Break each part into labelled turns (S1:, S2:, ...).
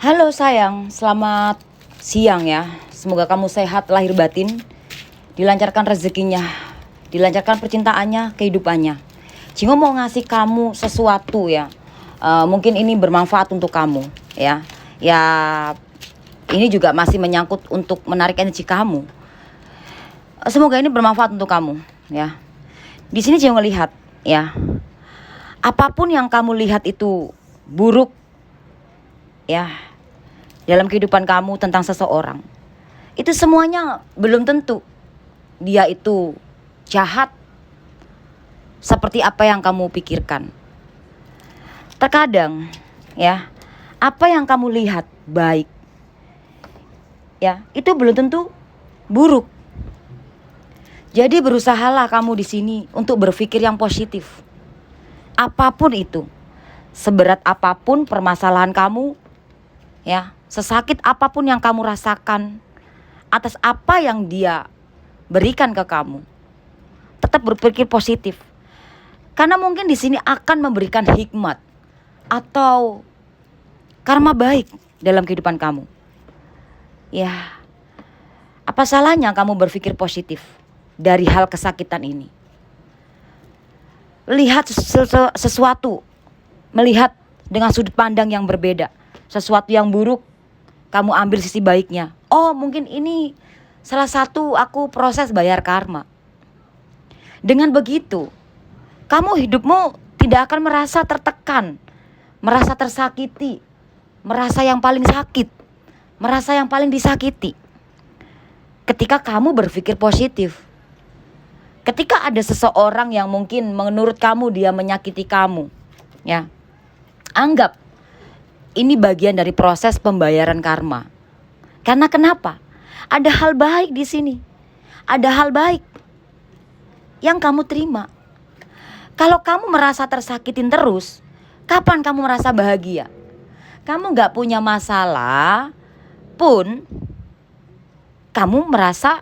S1: Halo sayang, selamat siang ya. Semoga kamu sehat lahir batin, dilancarkan rezekinya, dilancarkan percintaannya, kehidupannya. Jingo mau ngasih kamu sesuatu ya. Mungkin ini bermanfaat untuk kamu ya. Ya, ini juga masih menyangkut untuk menarik energi kamu. Semoga ini bermanfaat untuk kamu ya. Di sini Jingo lihat ya. Apapun yang kamu lihat itu buruk ya dalam kehidupan kamu tentang seseorang, itu semuanya belum tentu dia itu jahat seperti apa yang kamu pikirkan. Terkadang ya, apa yang kamu lihat baik ya, itu belum tentu buruk. Jadi berusahalah kamu di sini untuk berpikir yang positif. Apapun itu, seberat apapun permasalahan kamu ya, sesakit apapun yang kamu rasakan atas apa yang dia berikan ke kamu, tetap berpikir positif. Karena mungkin di sini akan memberikan hikmat atau karma baik dalam kehidupan kamu. Ya, apa salahnya kamu berpikir positif dari hal kesakitan ini? Lihat sesuatu, melihat dengan sudut pandang yang berbeda. Sesuatu yang buruk, kamu ambil sisi baiknya. Oh, mungkin ini salah satu aku proses bayar karma. Dengan begitu, kamu hidupmu tidak akan merasa tertekan, merasa tersakiti, merasa yang paling sakit, merasa yang paling disakiti. Ketika kamu berpikir positif. Ketika ada seseorang yang mungkin menurut kamu dia menyakiti kamu, ya, anggap ini bagian dari proses pembayaran karma. Karena kenapa? Ada hal baik di sini. Ada hal baik yang kamu terima. Kalau kamu merasa tersakitin terus, kapan kamu merasa bahagia? Kamu gak punya masalah pun, kamu merasa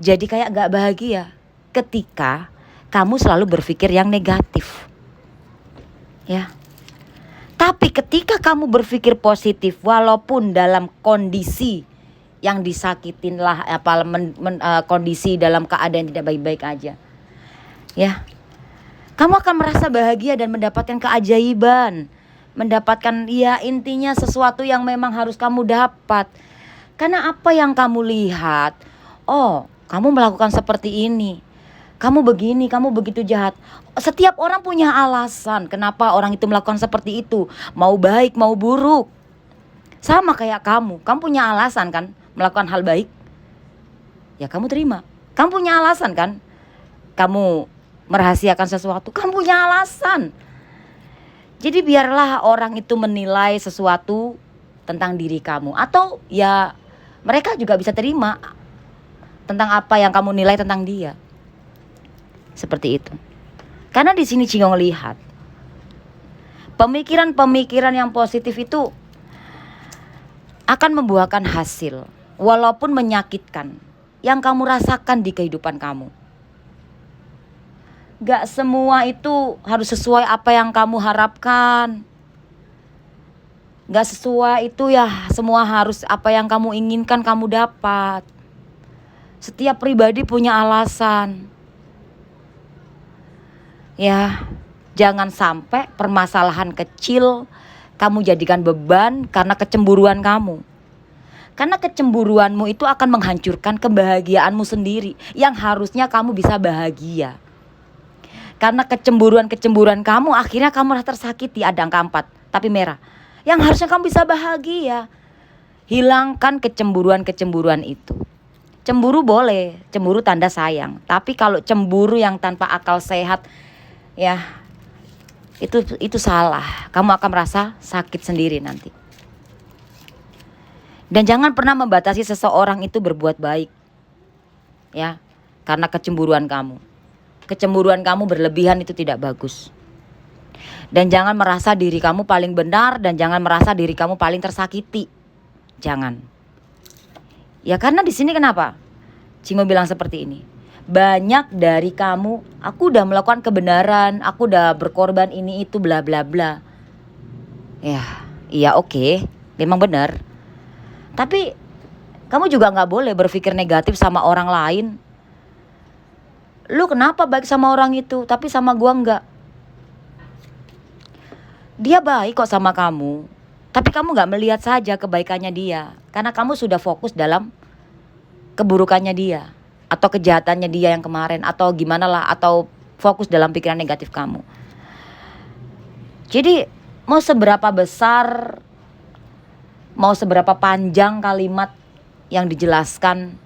S1: jadi kayak gak bahagia ketika kamu selalu berpikir yang negatif. Ya. Tapi ketika kamu berpikir positif, walaupun dalam kondisi yang disakitin lah, kondisi dalam keadaan tidak baik-baik aja, ya, kamu akan merasa bahagia dan mendapatkan keajaiban, mendapatkan ya intinya sesuatu yang memang harus kamu dapat. Karena apa yang kamu lihat, oh, kamu melakukan seperti ini, kamu begini, kamu begitu jahat. Setiap orang punya alasan kenapa orang itu melakukan seperti itu. Mau baik, mau buruk. Sama kayak kamu punya alasan kan melakukan hal baik. Ya kamu terima. Kamu punya alasan kan kamu merahasiakan sesuatu. Kamu punya alasan. Jadi biarlah orang itu menilai sesuatu tentang diri kamu. Atau ya mereka juga bisa terima tentang apa yang kamu nilai tentang dia. Seperti itu. Karena di sini Jingo lihat pemikiran-pemikiran yang positif itu akan membuahkan hasil, walaupun menyakitkan yang kamu rasakan di kehidupan kamu. Gak semua itu harus sesuai apa yang kamu harapkan. Gak sesuai itu ya semua harus apa yang kamu inginkan kamu dapat. Setiap pribadi punya alasan. Ya, jangan sampai permasalahan kecil kamu jadikan beban karena kecemburuan kamu. Karena kecemburuanmu itu akan menghancurkan kebahagiaanmu sendiri yang harusnya kamu bisa bahagia. Karena kecemburuan kamu akhirnya kamu rasa tersakiti, ada angka 4 tapi merah. Yang harusnya kamu bisa bahagia. Hilangkan kecemburuan itu. Cemburu boleh, cemburu tanda sayang. Tapi kalau cemburu yang tanpa akal sehat, ya itu salah. Kamu akan merasa sakit sendiri nanti. Dan jangan pernah membatasi seseorang itu berbuat baik. Ya, karena kecemburuan kamu. Kecemburuan kamu berlebihan itu tidak bagus. Dan jangan merasa diri kamu paling benar dan jangan merasa diri kamu paling tersakiti. Jangan. Ya karena di sini kenapa? Jingo bilang seperti ini. Banyak dari kamu, aku udah melakukan kebenaran, aku udah berkorban ini itu bla bla bla. Ya, iya oke, memang benar. Tapi kamu juga gak boleh berpikir negatif sama orang lain. Lu kenapa baik sama orang itu, tapi sama gua enggak? Dia baik kok sama kamu, tapi kamu gak melihat saja kebaikannya dia. Karena kamu sudah fokus dalam keburukannya dia, atau kejahatannya dia yang kemarin, atau gimana lah, atau fokus dalam pikiran negatif kamu. Jadi mau seberapa besar, mau seberapa panjang kalimat yang dijelaskan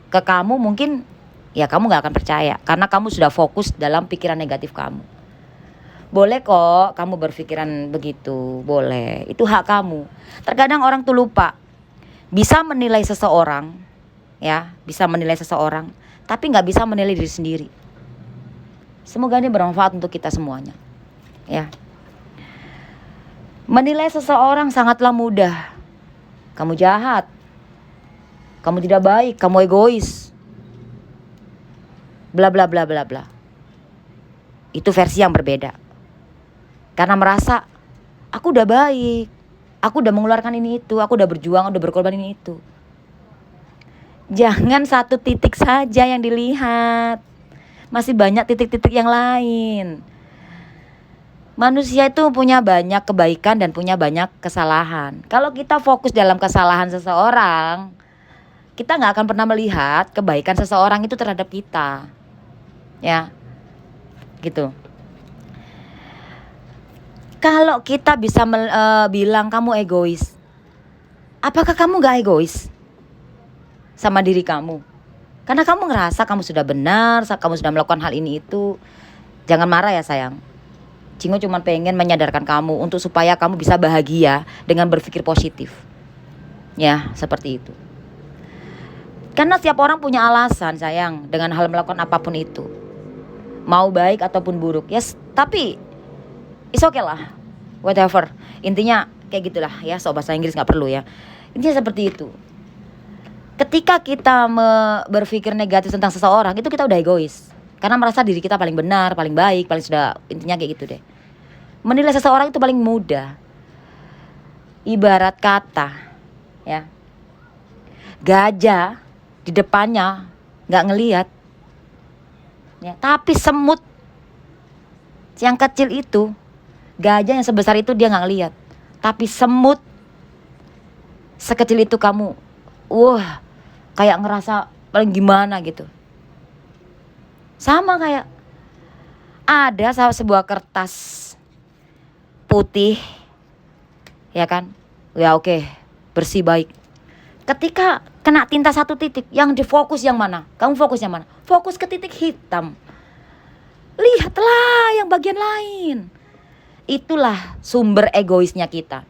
S1: ke kamu, mungkin ya kamu gak akan percaya, karena kamu sudah fokus dalam pikiran negatif kamu. Boleh kok kamu berpikiran begitu, boleh, itu hak kamu. Terkadang orang tuh lupa, bisa menilai seseorang, ya, bisa menilai seseorang, tapi gak bisa menilai diri sendiri. Semoga ini bermanfaat untuk kita semuanya, ya. Menilai seseorang sangatlah mudah. Kamu jahat, kamu tidak baik, kamu egois, bla bla bla bla bla. Itu versi yang berbeda. Karena merasa aku udah baik, aku udah mengeluarkan ini itu, aku udah berjuang, udah berkorban ini itu. Jangan satu titik saja yang dilihat, masih banyak titik-titik yang lain. Manusia itu punya banyak kebaikan dan punya banyak kesalahan. Kalau kita fokus dalam kesalahan seseorang, kita gak akan pernah melihat kebaikan seseorang itu terhadap kita. Ya, gitu. Kalau kita bisa bilang kamu egois, apakah kamu gak egois sama diri kamu? Karena kamu ngerasa kamu sudah benar, kamu sudah melakukan hal ini itu. Jangan marah ya sayang. Cingo cuma pengen menyadarkan kamu untuk supaya kamu bisa bahagia dengan berpikir positif. Ya, seperti itu. Karena setiap orang punya alasan sayang dengan hal melakukan apapun itu. Mau baik ataupun buruk. Yes, tapi it's okay lah, whatever. Intinya kayak gitulah ya, so bahasa Inggris gak perlu ya. Intinya seperti itu. Ketika kita berpikir negatif tentang seseorang, itu kita udah egois. Karena merasa diri kita paling benar, paling baik, paling sudah, intinya kayak gitu deh. Menilai seseorang itu paling mudah. Ibarat kata ya, gajah di depannya gak ngelihat ya, tapi semut yang kecil itu, gajah yang sebesar itu dia gak ngelihat, tapi semut sekecil itu kamu, wah, kayak ngerasa paling gimana gitu. Sama kayak ada sebuah kertas putih, ya kan, ya oke, bersih baik. Ketika kena tinta satu titik, yang difokus yang mana? Kamu fokus yang mana? Fokus ke titik hitam. Lihatlah yang bagian lain. Itulah sumber egoisnya kita.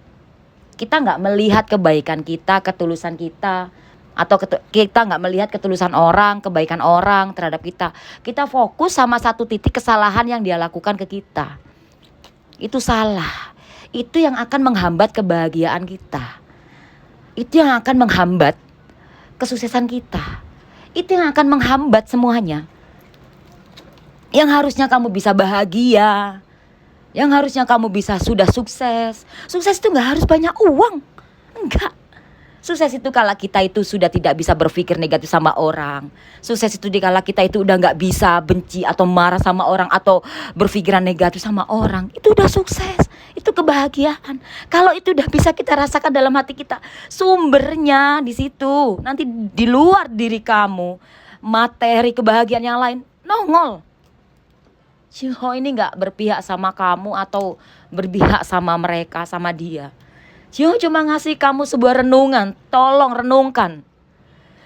S1: Kita gak melihat kebaikan kita, ketulusan kita, atau kita gak melihat ketulusan orang, kebaikan orang terhadap kita. Kita fokus sama satu titik kesalahan yang dia lakukan ke kita. Itu salah. Itu yang akan menghambat kebahagiaan kita. Itu yang akan menghambat kesuksesan kita. Itu yang akan menghambat semuanya. Yang harusnya kamu bisa bahagia, yang harusnya kamu bisa sudah sukses. Sukses itu gak harus banyak uang. Enggak. Sukses itu kala kita itu sudah tidak bisa berpikir negatif sama orang. Sukses itu dikala kita itu udah gak bisa benci atau marah sama orang, atau berpikiran negatif sama orang. Itu udah sukses. Itu kebahagiaan. Kalau itu udah bisa kita rasakan dalam hati kita, sumbernya di situ. Nanti di luar diri kamu, materi kebahagiaan yang lain nongol. Cingo ini gak berpihak sama kamu atau berpihak sama mereka, sama dia. Cingo cuma ngasih kamu sebuah renungan. Tolong renungkan.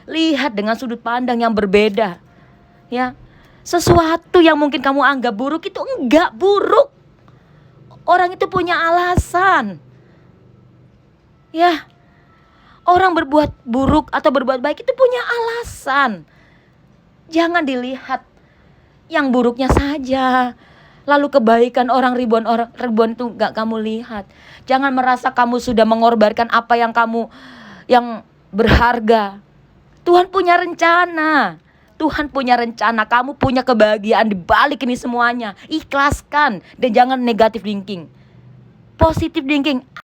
S1: Lihat dengan sudut pandang yang berbeda. Ya, sesuatu yang mungkin kamu anggap buruk itu enggak buruk. Orang itu punya alasan. Ya, orang berbuat buruk atau berbuat baik itu punya alasan. Jangan dilihat yang buruknya saja, lalu kebaikan orang ribuan itu gak kamu lihat. Jangan merasa kamu sudah mengorbankan apa yang kamu yang berharga. Tuhan punya rencana. Tuhan punya rencana. Kamu punya kebahagiaan di balik ini semuanya. Ikhlaskan dan jangan negatif thinking. Positive thinking.